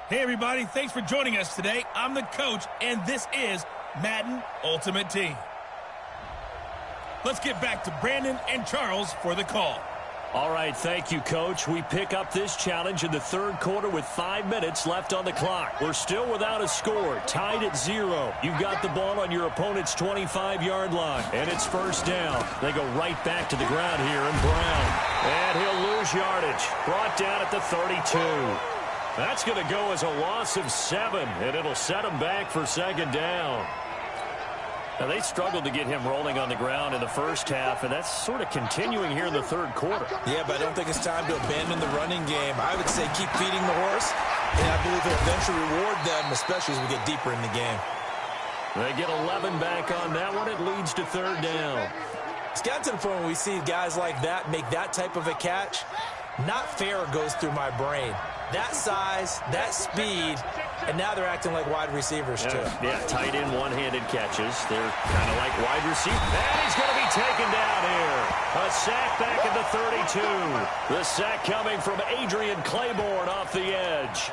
Hey, everybody. Thanks for joining us today. I'm the coach, and this is Madden Ultimate Team. Let's get back to Brandon and Charles for the call. All right, thank you, Coach. We pick up this challenge in the third quarter with 5 minutes left on the clock. We're still without a score, tied at 0. You've got the ball on your opponent's 25-yard line, and it's first down. They go right back to the ground here, and Brown. And he'll lose yardage. Brought down at the 32. That's going to go as a loss of 7, and it'll set him back for second down. Now, they struggled to get him rolling on the ground in the first half, and that's sort of continuing here in the third quarter. Yeah, but I don't think it's time to abandon the running game. I would say keep feeding the horse, and I believe it'll eventually reward them, especially as we get deeper in the game. They get 11 back on that one. It leads to third down. It's got to the point when we see guys like that make that type of a catch. Not fair goes through my brain. That size, that speed, and now they're acting like wide receivers, too. Yeah, tight end, one-handed catches. They're kind of like wide receivers. And he's going to be taken down here. A sack back at the 32. The sack coming from Adrian Claiborne off the edge.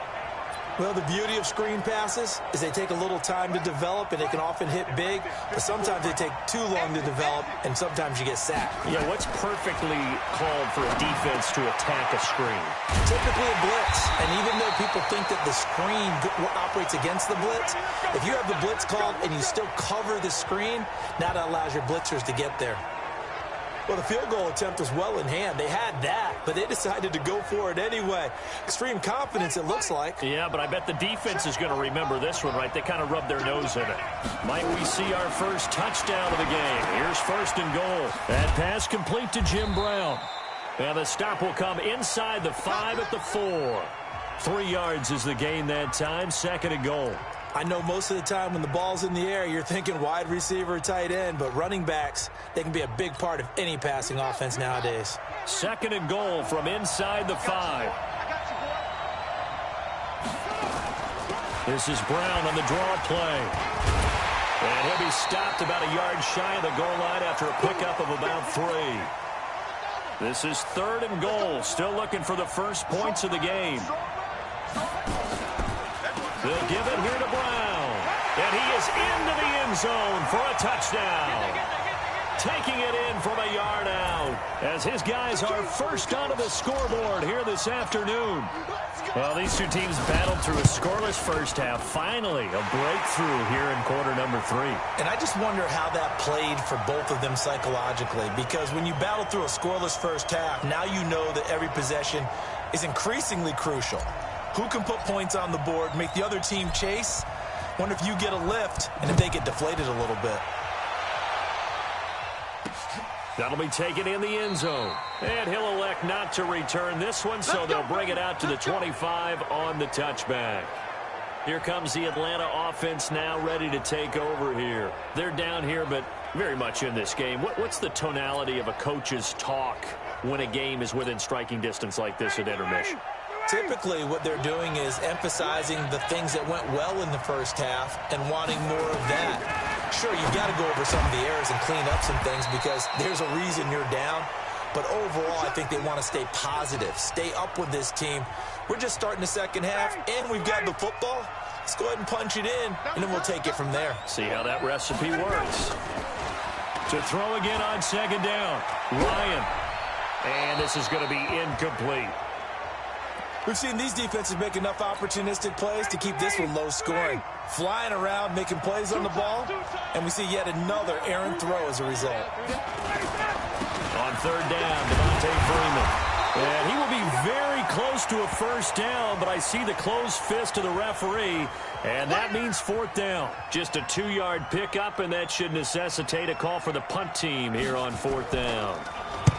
Well, the beauty of screen passes is they take a little time to develop, and they can often hit big, but sometimes they take too long to develop, and sometimes you get sacked. Yeah, what's perfectly called for a defense to attack a screen? Typically a blitz, and even though people think that the screen operates against the blitz, if you have the blitz called and you still cover the screen, now that allows your blitzers to get there. Well, the field goal attempt was well in hand. They had that, but they decided to go for it anyway. Extreme confidence, it looks like. Yeah, but I bet the defense is going to remember this one, right? They kind of rubbed their nose in it. Might we see our first touchdown of the game? Here's first and goal. That pass complete to Jim Brown. And the stop will come inside the 5 at the 4. 3 yards is the gain that time, second and goal. I know most of the time when the ball's in the air, you're thinking wide receiver, tight end, but running backs, they can be a big part of any passing offense nowadays. Second and goal from inside the 5. This is Brown on the draw play. And he'll be stopped about a yard shy of the goal line after a pickup of about 3. This is third and goal, still looking for the first points of the game. They'll give it here to Brown. And he is into the end zone for a touchdown. Taking it in from a yard out as his guys are first onto the scoreboard here this afternoon. Well, these two teams battled through a scoreless first half. Finally, a breakthrough here in quarter number 3. And I just wonder how that played for both of them psychologically, because when you battle through a scoreless first half, now you know that every possession is increasingly crucial. Who can put points on the board, make the other team chase? Wonder if you get a lift and if they get deflated a little bit. That'll be taken in the end zone. And he'll elect not to return this one, so they'll bring it out to the 25 on the touchback. Here comes the Atlanta offense now ready to take over here. They're down here, but very much in this game. What's the tonality of a coach's talk when a game is within striking distance like this at intermission? Typically, what they're doing is emphasizing the things that went well in the first half and wanting more of that. Sure, you've got to go over some of the errors and clean up some things because there's a reason you're down. But overall, I think they want to stay positive, stay up with this team. We're just starting the second half, and we've got the football. Let's go ahead and punch it in, and then we'll take it from there. See how that recipe works. To throw again on second down, Ryan. And this is going to be incomplete. We've seen these defenses make enough opportunistic plays to keep this one low scoring. Flying around, making plays on the ball, and we see yet another errant throw as a result. On third down, Devontae Freeman. And he will be very close to a first down, but I see the closed fist of the referee, and that means fourth down. Just a 2-yard pickup, and that should necessitate a call for the punt team here on fourth down.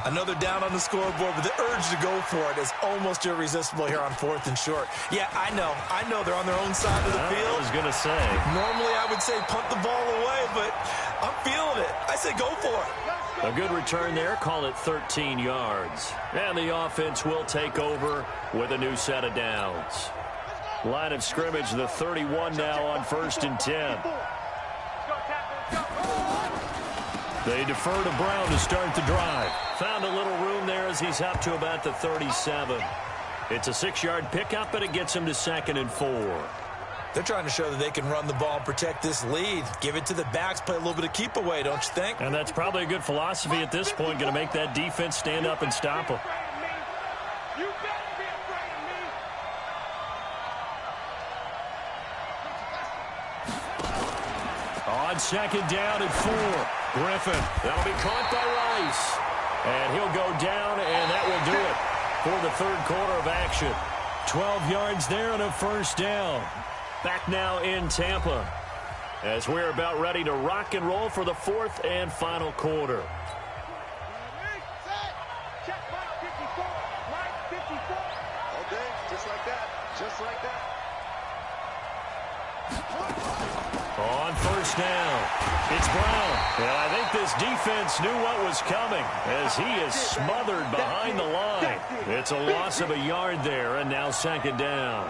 Another down on the scoreboard, but the urge to go for it is almost irresistible here on fourth and short. Yeah, I know they're on their own side of the field. I was going to say. Normally I would say punt the ball away, but I'm feeling it. I say go for it. A good return there, call it 13 yards. And the offense will take over with a new set of downs. Line of scrimmage, the 31 now on first and 10. They defer to Brown to start the drive. Found a little room there as he's up to about the 37. It's a 6-yard pickup, and it gets him to 2nd and 4. They're trying to show that they can run the ball and protect this lead. Give it to the backs, play a little bit of keep away, don't you think? And that's probably a good philosophy at this point, going to make that defense stand up and stop them. On 2nd down and 4. Griffin. That'll be caught by Rice. And he'll go down, and that will do it for the 3rd quarter of action. 12 yards there and a 1st down. Back now in Tampa as we're about ready to rock and roll for the 4th and final quarter. Okay, just like that. Just like that. On 1st down, it's Brown. And I think this defense knew what was coming as he is smothered behind the line. It's a loss of a yard there, and now 2nd down.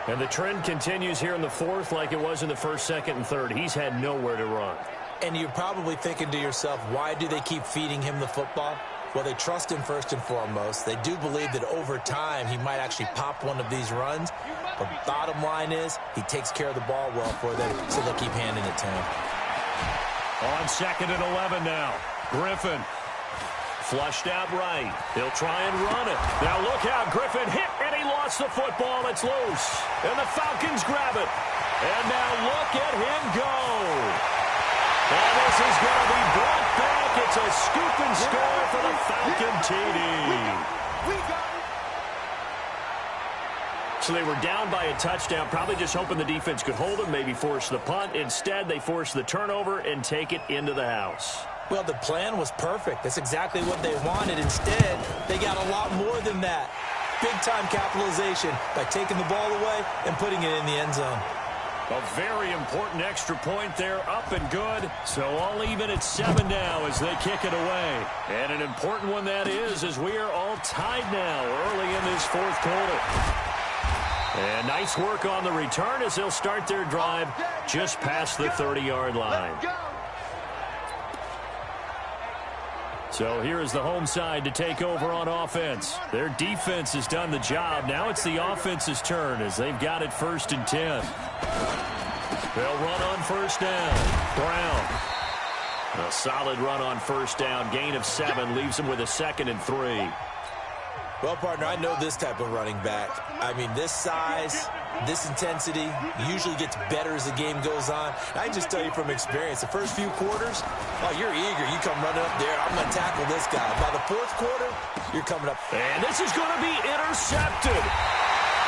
And the trend continues here in the 4th like it was in the 1st, 2nd, and 3rd. He's had nowhere to run. And you're probably thinking to yourself, why do they keep feeding him the football? Well, they trust him first and foremost. They do believe that over time he might actually pop one of these runs. But bottom line is he takes care of the ball well for them, so they'll keep handing it to him. On 2nd and 11 now. Griffin. Flushed out right. He'll try and run it. Now look out. Griffin hit, and he lost the football. It's loose. And the Falcons grab it. And now look at him go. And this is going to be brought back. It's a scoop and score for the Falcon TD. So they were down by a touchdown, probably just hoping the defense could hold them, maybe force the punt. Instead, they force the turnover and take it into the house. Well, the plan was perfect. That's exactly what they wanted. Instead, they got a lot more than that. Big-time capitalization by taking the ball away and putting it in the end zone. A very important extra point there, up and good. So all even at 7 now as they kick it away. And an important one that is, as we are all tied now early in this 4th quarter. And nice work on the return as they'll start their drive just past the 30-yard line. So here is the home side to take over on offense. Their defense has done the job. Now it's the offense's turn as they've got it 1st and 10. They'll run on 1st down. Brown. A solid run on 1st down. Gain of 7 leaves them with a 2nd and 3. Well, partner, I know this type of running back. I mean, this size, this intensity usually gets better as the game goes on. I just tell you from experience, the first few quarters, oh, you're eager. You come running up there, I'm going to tackle this guy. By the 4th quarter, you're coming up. And this is going to be intercepted.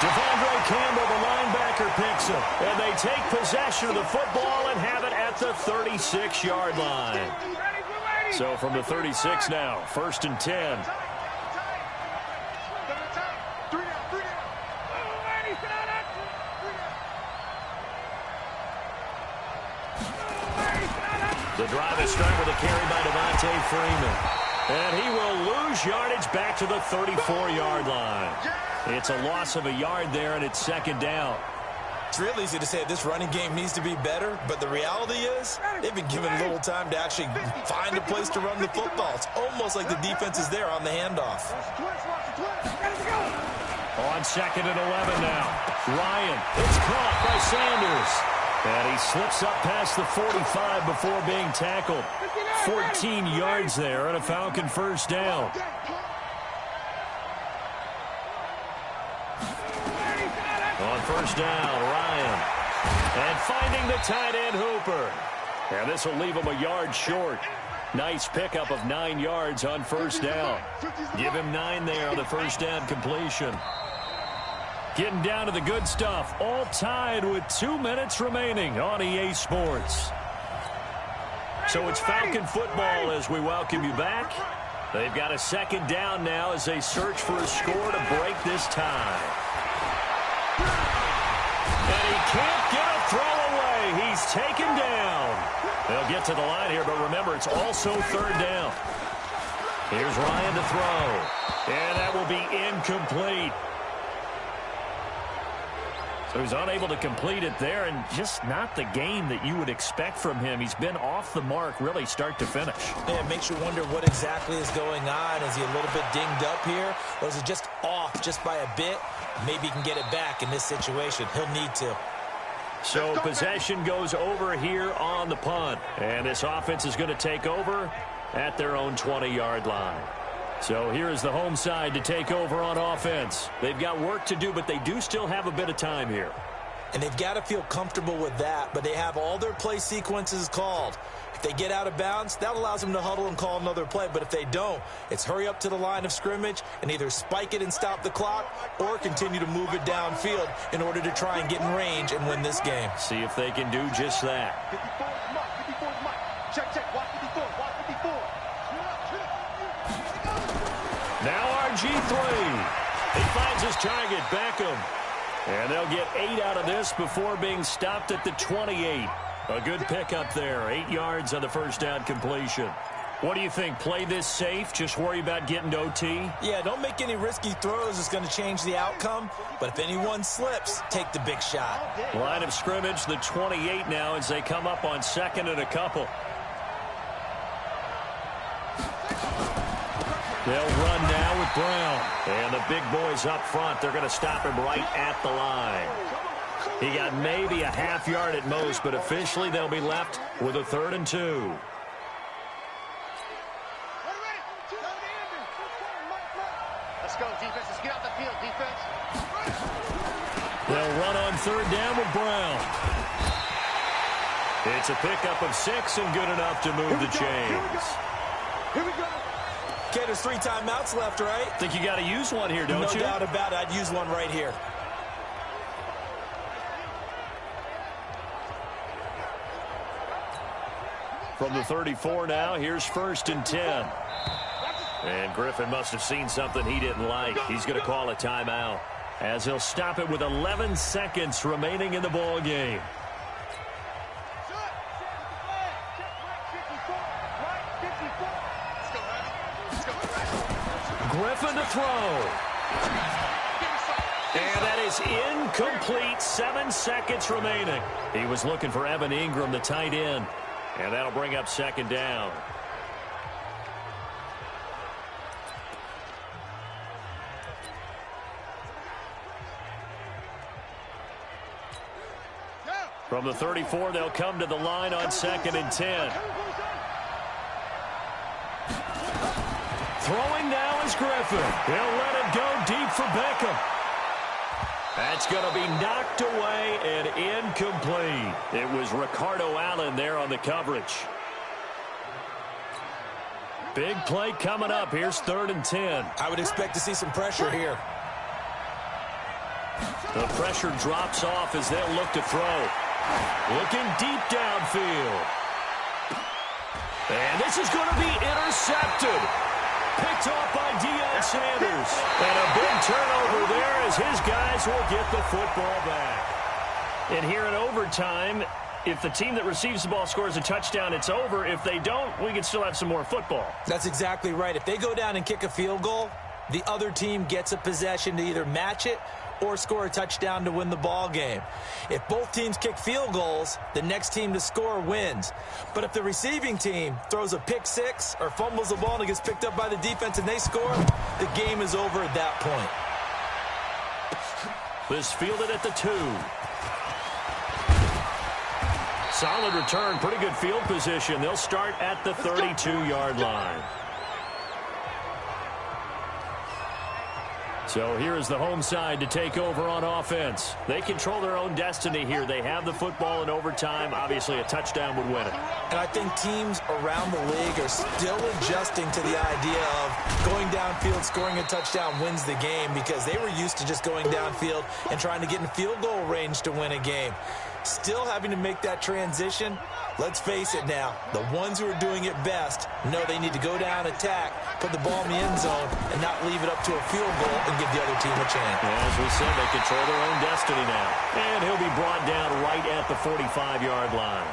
Devondre Campbell, the linebacker, picks him. And they take possession of the football and have it at the 36-yard line. So from the 36 now, 1st and 10. The drive is started with a carry by Devontae Freeman. And he will lose yardage back to the 34-yard line. It's a loss of a yard there, and it's 2nd down. It's real easy to say this running game needs to be better, but the reality is they've been given little time to actually find a place to run the football. It's almost like the defense is there on the handoff. On 2nd and 11 now. Ryan, it's caught by Sanders. And he slips up past the 45 before being tackled. 14 yards there and a Falcon 1st down. On 1st down, Ryan. And finding the tight end, Hooper. And this will leave him a yard short. Nice pickup of 9 yards on 1st down. Give him 9 there on the 1st down completion. Getting down to the good stuff. All tied with 2 minutes remaining on EA Sports. So it's Falcon football as we welcome you back. They've got a 2nd down now as they search for a score to break this tie. And he can't get a throw away. He's taken down. They'll get to the line here, but remember, it's also 3rd down. Here's Ryan to throw. And that will be incomplete. So he's unable to complete it there, and just not the game that you would expect from him. He's been off the mark really start to finish. Yeah, it makes you wonder what exactly is going on. Is he a little bit dinged up here, or is it just off just by a bit? Maybe he can get it back in this situation. He'll need to. So possession goes over here on the punt, and this offense is going to take over at their own 20-yard line. So here is the home side to take over on offense. They've got work to do, but they do still have a bit of time here. And they've got to feel comfortable with that, but they have all their play sequences called. If they get out of bounds, that allows them to huddle and call another play. But if they don't, it's hurry up to the line of scrimmage and either spike it and stop the clock or continue to move it downfield in order to try and get in range and win this game. See if they can do just that. 54 is Mike. 54 is Mike. Check. Watch 54. Watch 54. Now RG-3. He finds his target, Beckham. And they'll get 8 out of this before being stopped at the 28. A good pickup there. 8 yards on the first down completion. What do you think? Play this safe? Just worry about getting to OT? Yeah, don't make any risky throws. It's going to change the outcome. But if anyone slips, take the big shot. Line of scrimmage, the 28 now as they come up on second and a couple. They'll run now with Brown. And the big boys up front, they're going to stop him right at the line. He got maybe a half yard at most, but officially they'll be left with a 3rd and 2. Let's go, defense. Let's get out the field, defense. They'll run on 3rd down with Brown. It's a pickup of 6 and good enough to move the chains. Here we go. Okay, there's 3 timeouts left, right? Think you got to use one here, don't you? No doubt about it. I'd use one right here. From the 34 now, here's 1st and 10. And Griffin must have seen something he didn't like. He's going to call a timeout as he'll stop it with 11 seconds remaining in the ball game. Griffin to throw. And that is incomplete. 7 seconds remaining. He was looking for Evan Ingram, the tight end. And that'll bring up 2nd down. From the 34, they'll come to the line on 2nd and 10. Throwing now is Griffin. He'll let it go deep for Beckham. That's going to be knocked away and incomplete. It was Ricardo Allen there on the coverage. Big play coming up. Here's 3rd and 10. I would expect to see some pressure here. The pressure drops off as they'll look to throw. Looking deep downfield. And this is going to be intercepted. Picked off by Deion Sanders. And a big turnover there as his guys will get the football back. And here in overtime, if the team that receives the ball scores a touchdown, it's over. If they don't, we can still have some more football. That's exactly right. If they go down and kick a field goal, the other team gets a possession to either match it or score a touchdown to win the ball game. If both teams kick field goals, the next team to score wins. But if the receiving team throws a pick 6 or fumbles the ball and it gets picked up by the defense and they score, the game is over at that point. This fielded at the 2. Solid return, pretty good field position. They'll start at the 32-yard line. So here is the home side to take over on offense. They control their own destiny here. They have the football in overtime. Obviously, a touchdown would win it. And I think teams around the league are still adjusting to the idea of going downfield, scoring a touchdown wins the game because they were used to just going downfield and trying to get in field goal range to win a game. Still having to make that transition. Let's face it now, the ones who are doing it best know they need to go down, attack, put the ball in the end zone, and not leave it up to a field goal and give the other team a chance. Yeah, as we said, they control their own destiny now. And he'll be brought down right at the 45-yard line.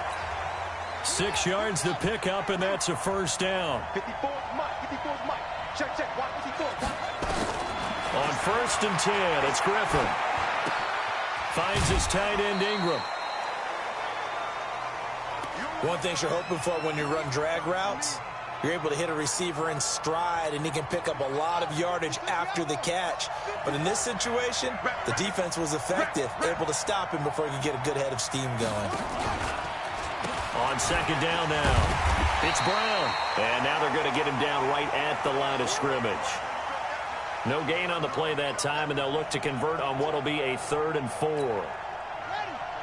6 yards to pick up, and that's a 1st down. 54 is Mike. 54 is Mike. Check. Watch 54. On 1st and 10, it's Griffin. finds his tight end, Ingram. One thing you're hoping for when you run drag routes, you're able to hit a receiver in stride, and he can pick up a lot of yardage after the catch. But in this situation, the defense was effective, able to stop him before he could get a good head of steam going. On second down now, it's Brown. And now they're going to get him down right at the line of scrimmage. No gain on the play that time, and they'll look to convert on what will be a 3rd and 4.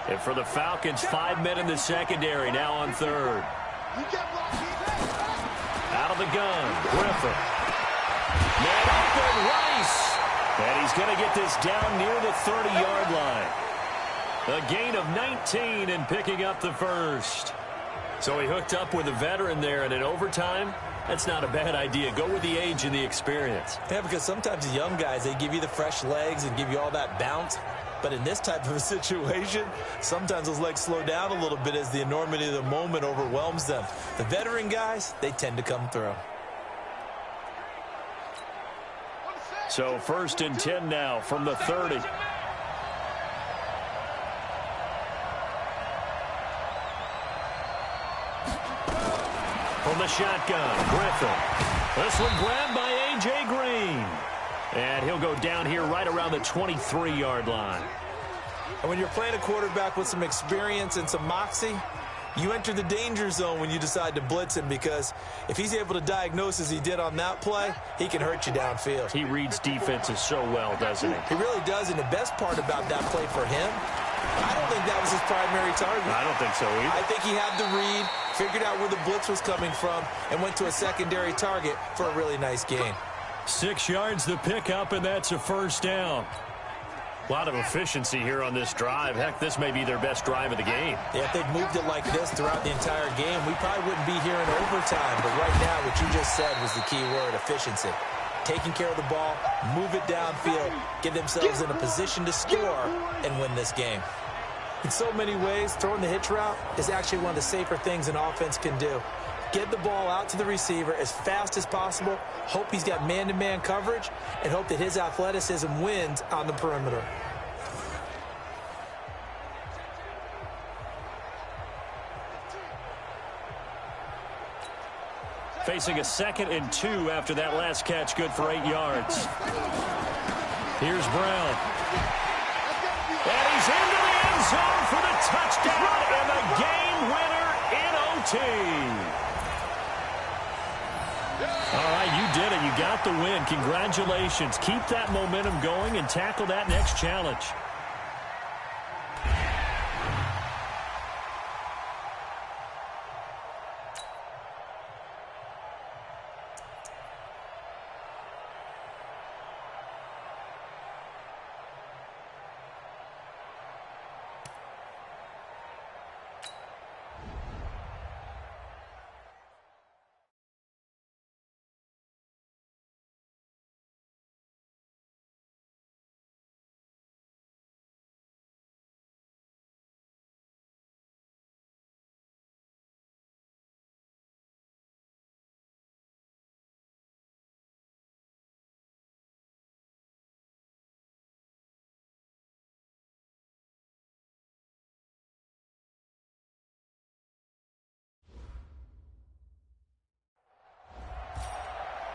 And for the Falcons, 5 men in the secondary, now on 3rd. Out of the gun, Griffin. Man open, Rice. And he's going to get this down near the 30-yard line. A gain of 19 and picking up the first. So he hooked up with a veteran there, and in overtime, that's not a bad idea. Go with the age and the experience. Yeah, because sometimes the young guys, they give you the fresh legs and give you all that bounce. But in this type of a situation, sometimes those legs slow down a little bit as the enormity of the moment overwhelms them. The veteran guys, they tend to come through. So 1st and 10 now from the 30. From the shotgun, Griffin. This one grabbed by A.J. Green. And he'll go down here right around the 23-yard line. And when you're playing a quarterback with some experience and some moxie, you enter the danger zone when you decide to blitz him, because if he's able to diagnose as he did on that play, he can hurt you downfield. He reads defenses so well, doesn't he? He really does, and the best part about that play for him, I don't think that was his primary target. I don't think so either. I think he had the read, figured out where the blitz was coming from, and went to a secondary target for a really nice gain. 6 yards the pickup, and that's a 1st down. A lot of efficiency here on this drive. Heck, this may be their best drive of the game. Yeah, if they'd moved it like this throughout the entire game, we probably wouldn't be here in overtime. But right now, what you just said was the key word, efficiency. Taking care of the ball, move it downfield, get themselves in a position to score and win this game. In so many ways, throwing the hitch route is actually one of the safer things an offense can do. Get the ball out to the receiver as fast as possible, hope he's got man-to-man coverage, and hope that his athleticism wins on the perimeter. Facing a 2nd and 2 after that last catch, good for 8 yards. Here's Brown. And he's into the end zone for the touchdown and the game winner in OT. All right, you did it. You got the win. Congratulations. Keep that momentum going and tackle that next challenge.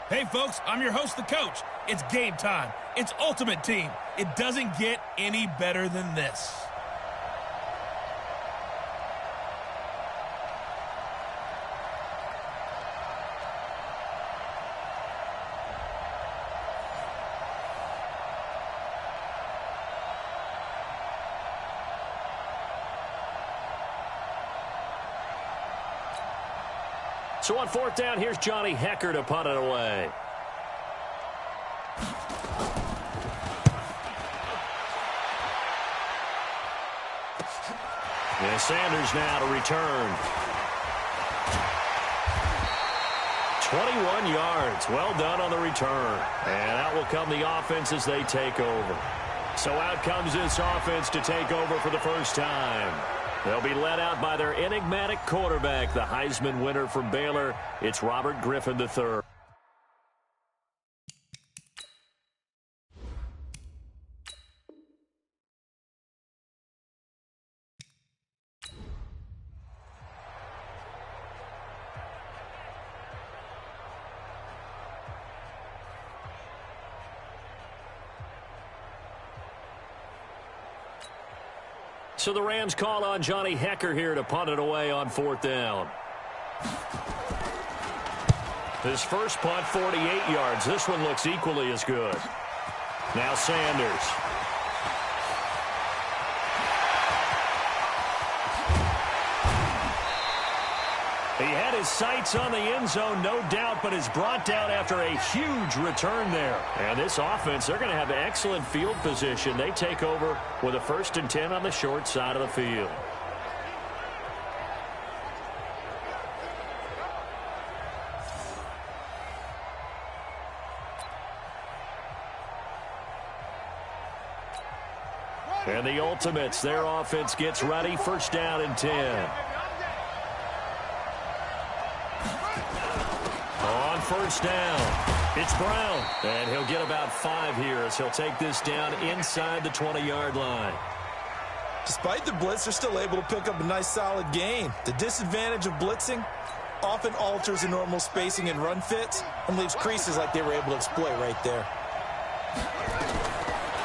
Hey, folks, I'm your host, the coach. It's game time. It's Ultimate Team. It doesn't get any better than this. So on 4th down, here's Johnny Hecker to punt it away. And Sanders now to return. 21 yards. Well done on the return. And out will come the offense as they take over. So out comes this offense to take over for the first time. They'll be led out by their enigmatic quarterback, the Heisman winner from Baylor. It's Robert Griffin III. So the Rams call on Johnny Hecker here to punt it away on 4th down. His first punt, 48 yards. This one looks equally as good. Now Sanders. He had his sights on the end zone, no doubt, but is brought down after a huge return there. And this offense, they're going to have excellent field position. They take over with a 1st and 10 on the short side of the field. And the Ultimates, their offense gets ready. 1st down and 10. On 1st down, it's Brown. And he'll get about 5 here as he'll take this down inside the 20-yard line. Despite the blitz, they're still able to pick up a nice solid gain. The disadvantage of blitzing often alters the normal spacing and run fits and leaves creases like they were able to exploit right there.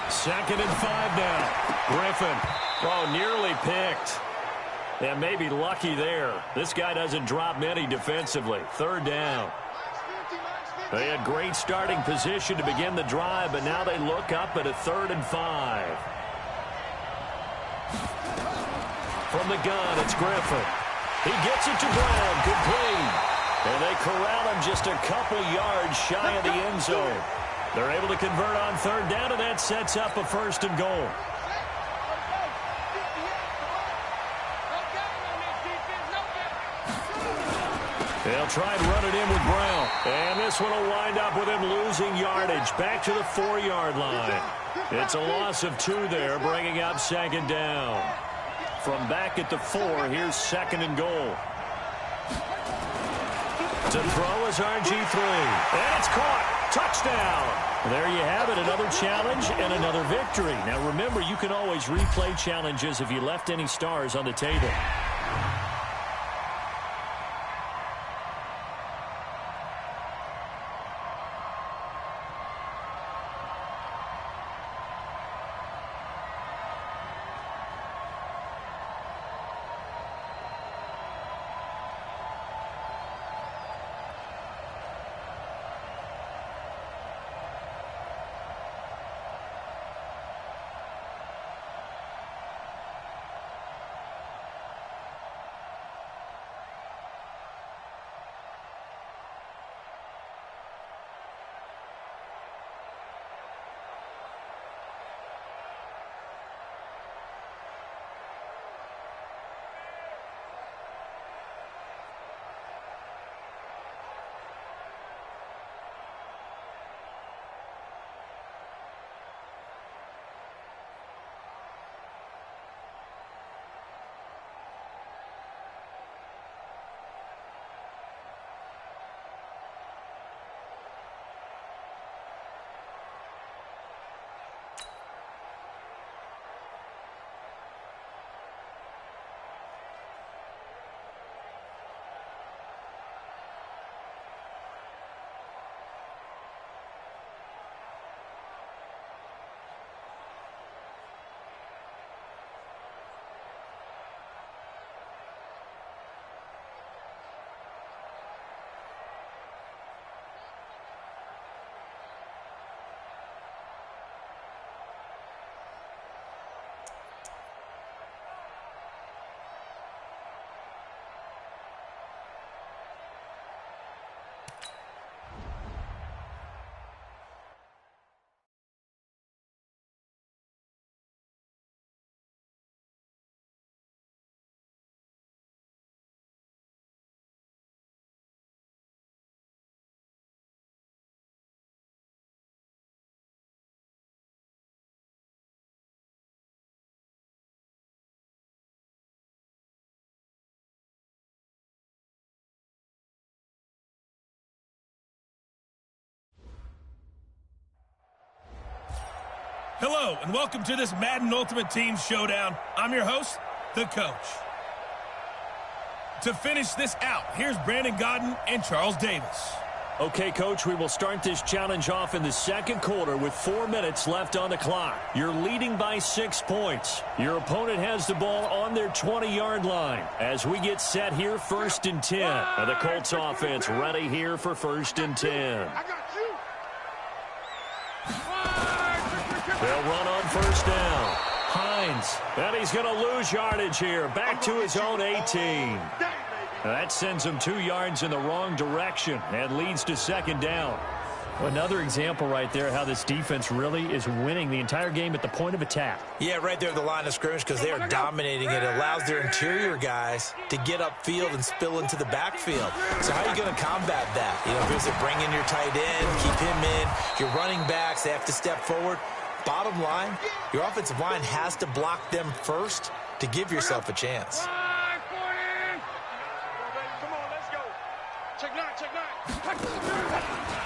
2nd and 5 now. Griffin. Oh, nearly picked. And maybe lucky there. This guy doesn't drop many defensively. 3rd down. They had great starting position to begin the drive, but now they look up at a 3rd and 5. From the gun, it's Griffin. He gets it to Brown. Complete. And they corral him just a couple yards shy of the end zone. They're able to convert on 3rd down, and that sets up a 1st and goal. They'll try and run it in with Brown. And this one will wind up with him losing yardage back to the 4-yard line. It's a loss of 2 there, bringing up 2nd down. From back at the 4, here's 2nd and goal. To throw is RG-3. And it's caught. Touchdown. There you have it, another challenge and another victory. Now remember, you can always replay challenges if you left any stars on the table. Hello, and welcome to this Madden Ultimate Team Showdown. I'm your host, the Coach. To finish this out, here's Brandon Godden and Charles Davis. Okay, Coach, we will start this challenge off in the second quarter with 4 minutes left on the clock. You're leading by 6 points. Your opponent has the ball on their 20-yard line. As we get set here, 1st and 10. And the Colts offense ready here for 1st and 10. They'll run on 1st down. Hines, and he's going to lose yardage here. Back to his own 18. That sends him 2 yards in the wrong direction and leads to 2nd down. Another example right there how this defense really is winning the entire game at the point of attack. Yeah, right there at the line of scrimmage because they are dominating it. It allows their interior guys to get upfield and spill into the backfield. So how are you going to combat that? You know, if it's bring in your tight end, keep him in, your running backs, they have to step forward. Bottom line, your offensive line has to block them first to give yourself a chance.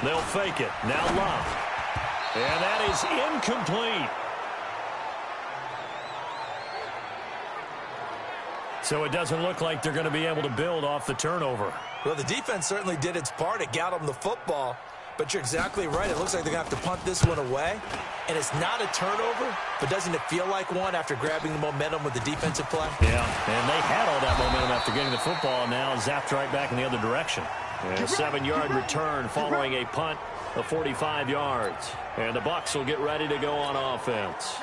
They'll fake it. Now Love. And that is incomplete. So it doesn't look like they're going to be able to build off the turnover. Well, the defense certainly did its part. It got them the football. But you're exactly right. It looks like they're going to have to punt this one away. And it's not a turnover, but doesn't it feel like one after grabbing the momentum with the defensive play? Yeah, and they had all that momentum after getting the football, and now zapped right back in the other direction. A 7-yard return following a punt of 45 yards. And the Bucs will get ready to go on offense.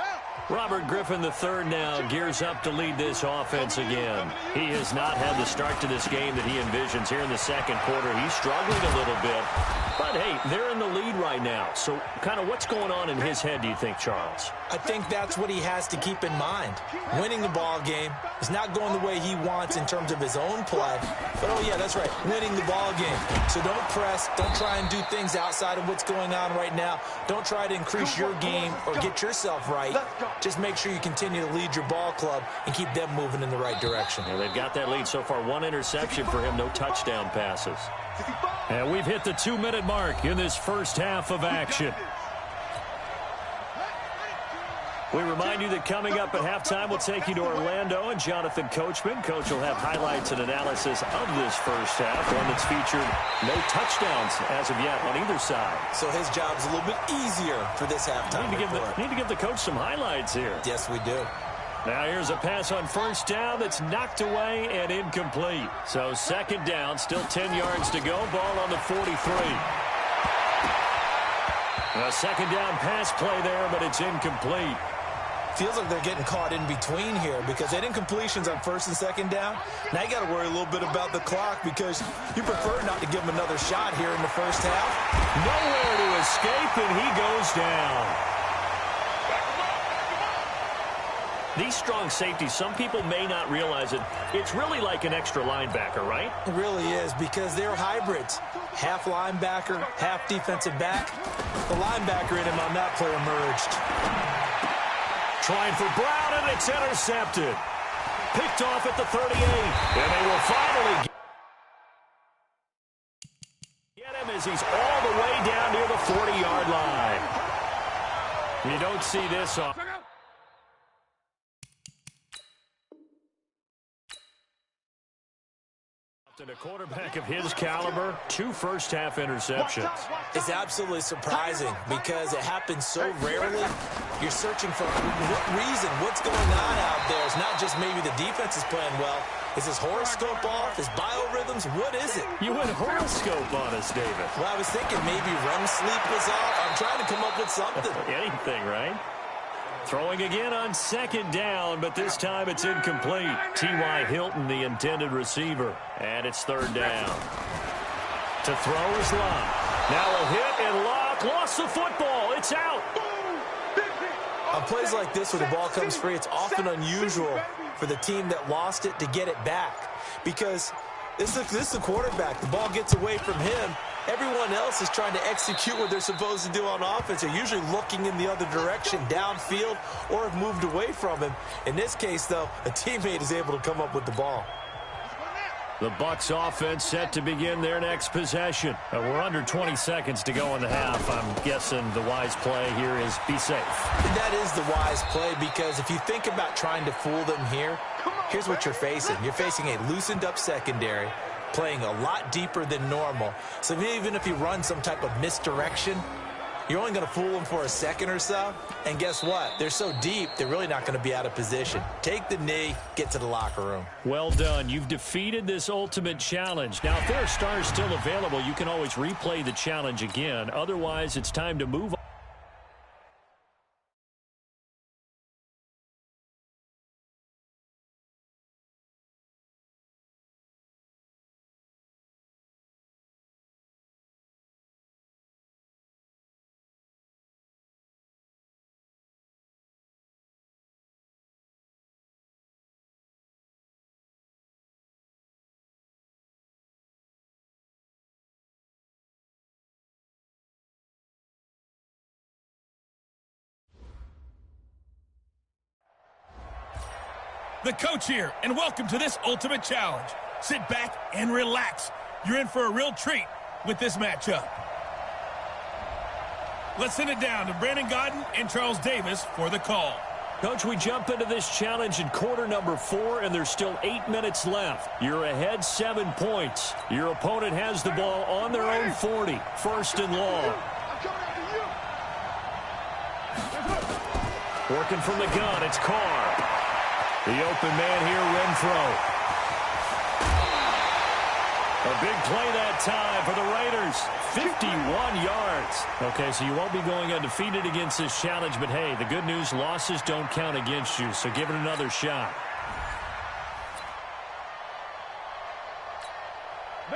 Robert Griffin III now gears up to lead this offense again. He has not had the start to this game that he envisions here in the second quarter. He's struggling a little bit. But, hey, they're in the lead right now. So kind of what's going on in his head, do you think, Charles? I think that's what he has to keep in mind. Winning the ball game is not going the way he wants in terms of his own play. But, oh, yeah, that's right, winning the ball game. So don't press. Don't try and do things outside of what's going on right now. Don't try to increase your game or get yourself right. Just make sure you continue to lead your ball club and keep them moving in the right direction. Yeah, they've got that lead so far. 1 interception for him, no touchdown passes. And we've hit the 2-minute mark in this first half of action. We remind you that coming up at halftime, we'll take you to Orlando and Jonathan Coachman. Coach will have highlights and analysis of this first half, one that's featured no touchdowns as of yet on either side. So his job's a little bit easier for this halftime report. Need to give the coach some highlights here. Yes, we do. Now here's a pass on 1st down that's knocked away and incomplete. So 2nd down, still 10 yards to go. Ball on the 43. A 2nd down pass play there, but it's incomplete. Feels like they're getting caught in between here because they had incompletions on 1st and 2nd down. Now you got to worry a little bit about the clock because you prefer not to give them another shot here in the first half. Nowhere to escape, and he goes down. These strong safeties, some people may not realize it. It's really like an extra linebacker, right? It really is because they're hybrids. Half linebacker, half defensive back. The linebacker in him on that play emerged. Trying for Brown, and it's intercepted. Picked off at the 38. And they will finally get him as he's all the way down near the 40-yard line. You don't see this on. And a quarterback of his caliber, 2 first-half interceptions. It's absolutely surprising because it happens so rarely. You're searching for what reason, what's going on out there. It's not just maybe the defense is playing well. Is his horoscope off? His biorhythms? What is it? You went horoscope on us, David. Well, I was thinking maybe REM sleep was off. I'm trying to come up with something. Anything, right? Throwing again on 2nd down, but this time it's incomplete. T.Y. Hilton, the intended receiver. And it's 3rd down. To throw is Locke. Now a hit, and Locke lost the football. It's out. On plays like this where the ball comes free, it's often unusual for the team that lost it to get it back. Because this is the quarterback. The ball gets away from him. Everyone else is trying to execute what they're supposed to do on offense. They're usually looking in the other direction, downfield, or have moved away from him. In this case, though, a teammate is able to come up with the ball. The Bucs offense set to begin their next possession. We're under 20 seconds to go in the half. I'm guessing the wise play here is be safe. And that is the wise play because if you think about trying to fool them here, here's what you're facing. You're facing a loosened up secondary, playing a lot deeper than normal. So even if you run some type of misdirection, you're only going to fool them for a second or so. And guess what? They're so deep, they're really not going to be out of position. Take the knee, get to the locker room. Well done. You've defeated this ultimate challenge. Now, if there are stars still available, you can always replay the challenge again. Otherwise, it's time to move on. The coach here, and welcome to this ultimate challenge. Sit back and relax. You're in for a real treat with this matchup. Let's send it down to Brandon Godden and Charles Davis for the call. Coach, we jump into this challenge in quarter number 4, and there's still 8 minutes left. You're ahead 7 points. Your opponent has the ball on their own 40, first and long. Working from the gun, it's Carr. The open man here, Renfro. A big play that time for the Raiders. 51 yards. Okay, so you won't be going undefeated against this challenge, but hey, the good news, losses don't count against you, so give it another shot.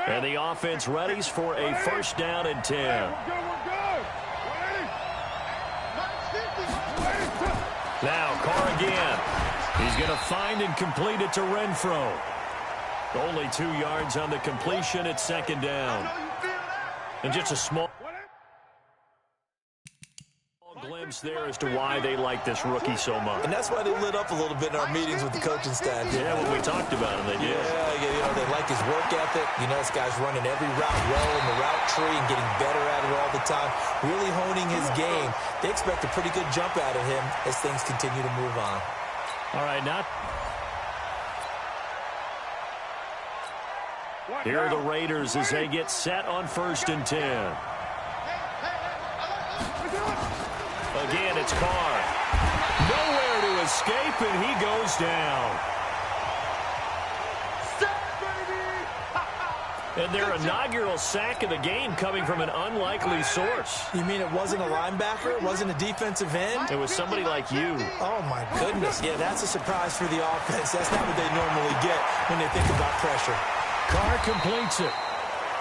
And the offense readies for a first down and 10. Now, Carr again. He's going to find and complete it to Renfro. Only 2 yards on the completion at second down. And just a small glimpse there as to why they like this rookie so much. And that's why they lit up a little bit in our meetings with the coaching staff. Yeah, when we talked about him, they did. Yeah, you know, they like his work ethic. You know, this guy's running every route well in the route tree and getting better at it all the time, really honing his game. They expect a pretty good jump out of him as things continue to move on. All right, now. Here are the Raiders as they get set on first and 10. Again, it's Carr. Nowhere to escape, and he goes down. And their inaugural sack of the game coming from an unlikely source. You mean it wasn't a linebacker? It wasn't a defensive end? It was somebody like you. Oh, my goodness. Yeah, that's a surprise for the offense. That's not what they normally get when they think about pressure. Carr completes it.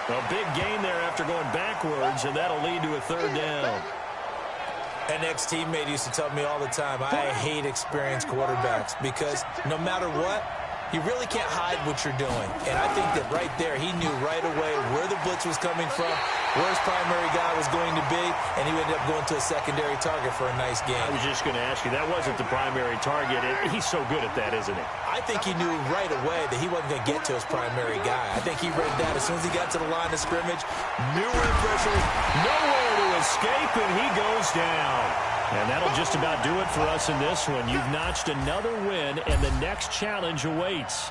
A big gain there after going backwards, and that'll lead to a third down. An ex-teammate used to tell me all the time, I hate experienced quarterbacks because no matter what, you really can't hide what you're doing. And I think that right there, he knew right away where the blitz was coming from, where his primary guy was going to be, and he ended up going to a secondary target for a nice game. I was just going to ask you, that wasn't the primary target. He's so good at that, isn't he? I think he knew right away that he wasn't going to get to his primary guy. I think he read that as soon as he got to the line of scrimmage, knew where the pressure was, nowhere to escape, and he goes down. And that'll just about do it for us in this one. You've notched another win, and the next challenge awaits.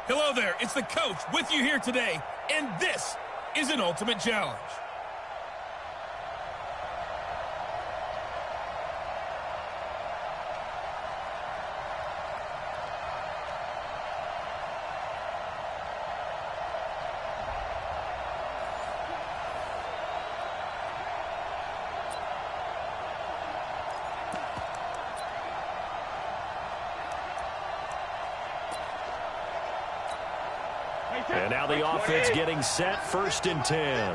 Hello there, it's the coach with you here today, and this is an ultimate challenge. And now the offense getting set, 1st and 10.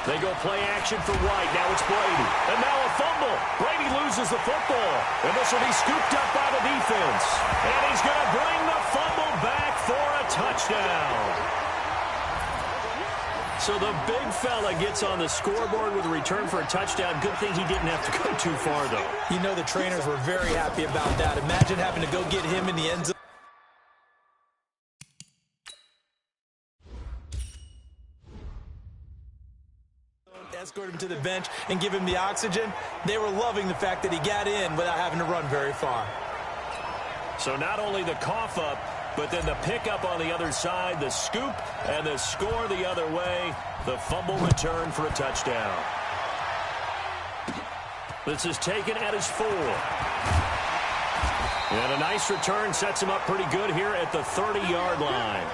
They go play action for White. Now it's Brady. And now a fumble. Brady loses the football. And this will be scooped up by the defense. And he's going to bring the fumble back for a touchdown. So the big fella gets on the scoreboard with a return for a touchdown. Good thing he didn't have to go too far, though. You know the trainers were very happy about that. Imagine having to go get him in the end zone. Escort him to the bench and give him the oxygen. They were loving the fact that he got in without having to run very far. So not only the cough up, but then the pickup on the other side, the scoop, and the score the other way. The fumble return for a touchdown. This is taken at his 4. And a nice return sets him up pretty good here at the 30-yard line.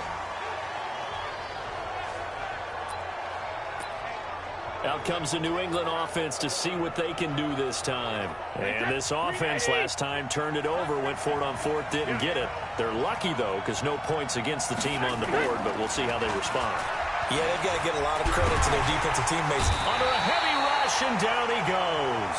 Out comes the New England offense to see what they can do this time. And this offense last time turned it over, went for it on 4th, didn't get it. They're lucky, though, because no points against the team on the board, but we'll see how they respond. Yeah, they've got to get a lot of credit to their defensive teammates. Under a heavy rush, and down he goes.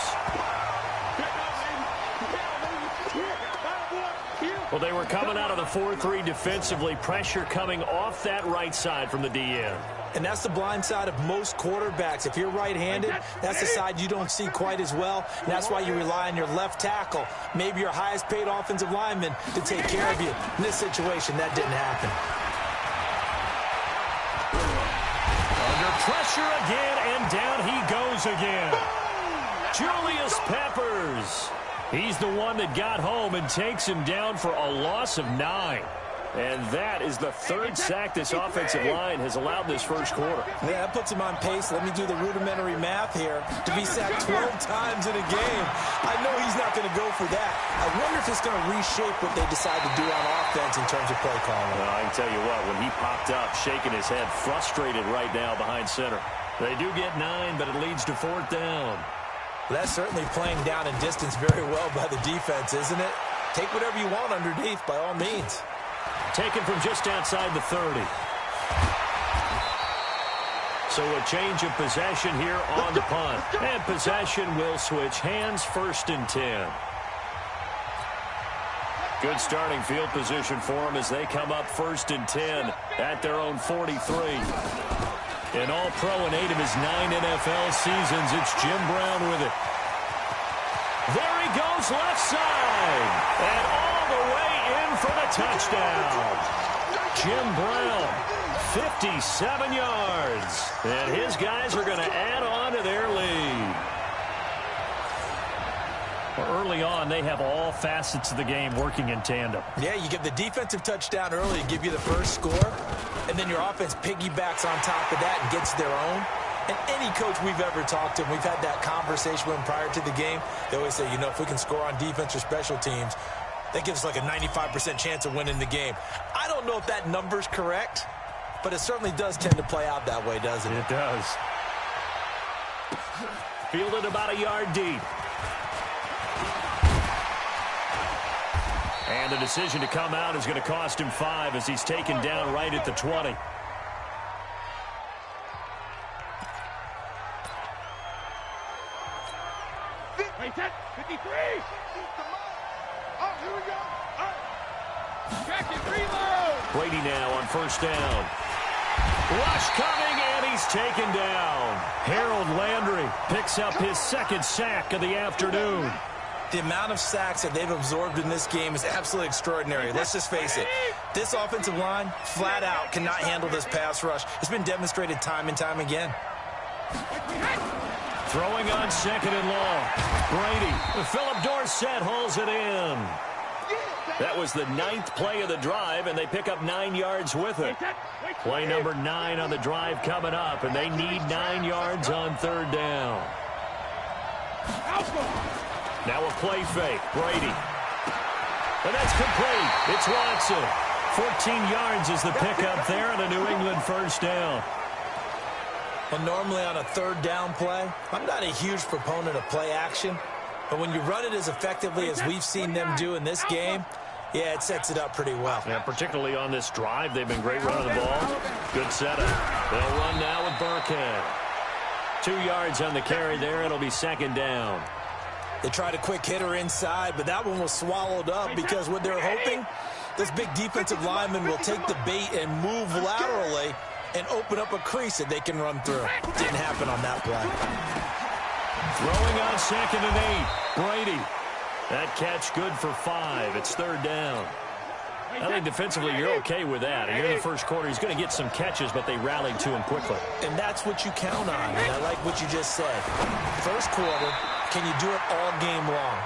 Well, they were coming out of the 4-3 defensively. Pressure coming off that right side from the DN. And that's the blind side of most quarterbacks. If you're right-handed, that's the side you don't see quite as well. And that's why you rely on your left tackle, maybe your highest-paid offensive lineman, to take care of you. In this situation, that didn't happen. Under pressure again, and down he goes again. Julius Peppers. He's the one that got home and takes him down for a loss of 9. And that is the 3rd sack this offensive line has allowed this first quarter. Yeah, that puts him on pace. Let me do the rudimentary math here. To be sacked 12 times in a game, I know he's not going to go for that. I wonder if it's going to reshape what they decide to do on offense in terms of play calling. Well, I can tell you what, when he popped up, shaking his head, frustrated right now behind center. They do get 9, but it leads to 4th down. Well, that's certainly playing down and distance very well by the defense, isn't it? Take whatever you want underneath, by all means. Taken from just outside the 30. So a change of possession here on the punt. And possession will switch hands, 1st and 10. Good starting field position for them as they come up 1st and 10 at their own 43. An all-pro in 8 of his 9 NFL seasons. It's Jim Brown with it. There he goes left side. And all the way in for the touchdown. Jim Brown, 57 yards. And his guys are going to add on to their lead. Well, early on, they have all facets of the game working in tandem. Yeah, you get the defensive touchdown early, give you the first score, and then your offense piggybacks on top of that and gets their own. And any coach we've ever talked to, we've had that conversation with them prior to the game, they always say, you know, if we can score on defense or special teams, that gives us like a 95% chance of winning the game. I don't know if that number's correct, but it certainly does tend to play out that way, doesn't it? It does. Fielded about a yard deep. And the decision to come out is going to cost him 5 as he's taken down right at the 20. Wait, 53! Oh, here we go! Jack and reload! Brady now on 1st down. Rush coming, and he's taken down. Harold Landry picks up his 2nd sack of the afternoon. The amount of sacks that they've absorbed in this game is absolutely extraordinary. Let's just face it. This offensive line, flat out, cannot handle this pass rush. It's been demonstrated time and time again. Throwing on 2nd and long. Brady. Philip Dorsett hauls it in. That was the 9th play of the drive, and they pick up 9 yards with it. Play number 9 on the drive coming up, and they need 9 yards on 3rd down. Now a play fake. Brady. And that's complete. It's Watson. 14 yards is the pickup there, and a New England 1st down. Well, normally on a 3rd down play, I'm not a huge proponent of play action, but when you run it as effectively as we've seen them do in this game, Yeah, it sets it up pretty well. And particularly on this drive, they've been great running the ball. Good setup. They'll run now with Burkhead. 2 yards on the carry there. It'll be second down. They tried a quick hitter inside, but that one was swallowed up because what they're hoping, this big defensive lineman will take the bait and move laterally and open up a crease that they can run through. Didn't happen on that play. Throwing on 2nd and 8. Brady. That catch good for 5. It's third down. I think defensively you're okay with that. And here in the first quarter, he's going to get some catches, but they rallied to him quickly. And that's what you count on. And I like what you just said. First quarter, can you do it all game long?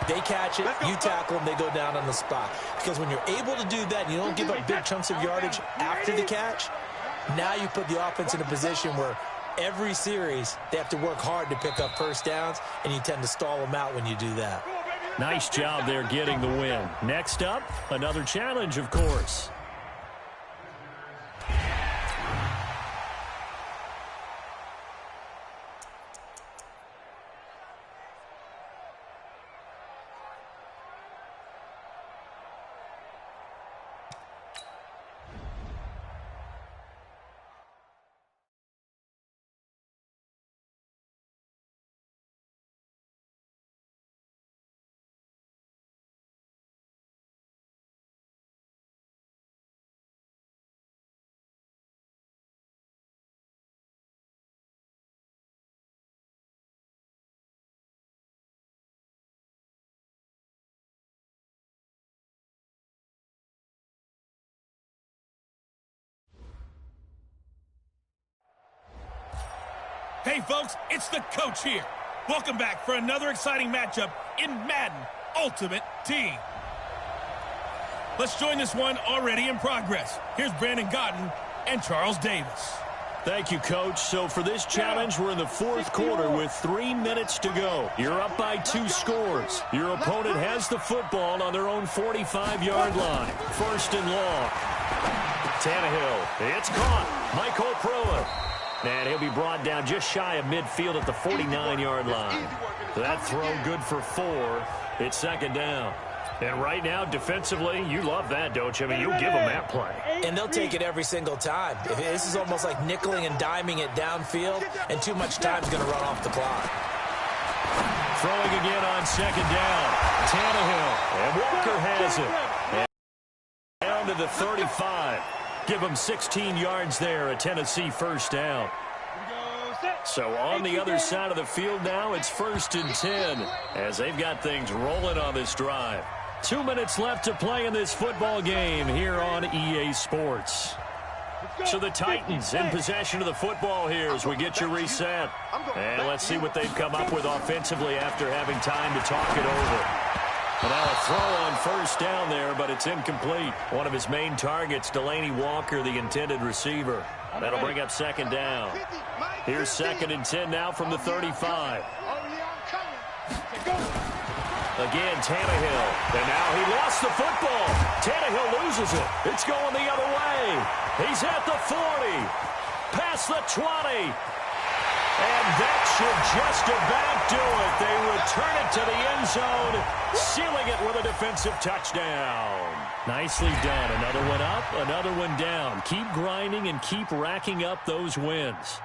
They catch it, you tackle them, they go down on the spot. Because when you're able to do that and you don't give up big chunks of yardage after the catch, now you put the offense in a position where every series they have to work hard to pick up first downs, and you tend to stall them out when you do that. Nice job there getting the win. Next up, another challenge, of course. Hey, folks, it's the coach here. Welcome back for another exciting matchup in Madden Ultimate Team. Let's join this one already in progress. Here's Brandon Godden and Charles Davis. Thank you, Coach. So for this challenge, we're in the fourth quarter with 3 minutes to go. You're up by 2 scores. Your opponent has the football on their own 45-yard line. First and long. Tannehill. It's caught. Michael Pruitt. And he'll be brought down just shy of midfield at the 49-yard line. That throw good for 4. It's second down. And right now, defensively, you love that, don't you? I mean, you'll give them that play. And they'll take it every single time. This is almost like nickeling and diming it downfield, and too much time's going to run off the clock. Throwing again on second down. Tannehill. And Walker has it. And down to the 35. Give them 16 yards there, a Tennessee first down. So on the other side of the field now, it's 1st and 10 as they've got things rolling on this drive. 2 minutes left to play in this football game here on EA Sports. So the Titans in possession of the football here as we get you reset. And let's see what they've come up with offensively after having time to talk it over. And now a throw on first down there, but it's incomplete. One of his main targets, Delaney Walker, the intended receiver. That'll bring up second down. Here's 2nd and 10 now from the 35. Again, Tannehill. And now he lost the football. Tannehill loses it. It's going the other way. He's at the 40. Past the 20. And that should just about do it. They return it to the end zone, sealing it with a defensive touchdown. Nicely done. Another one up, another one down. Keep grinding and keep racking up those wins.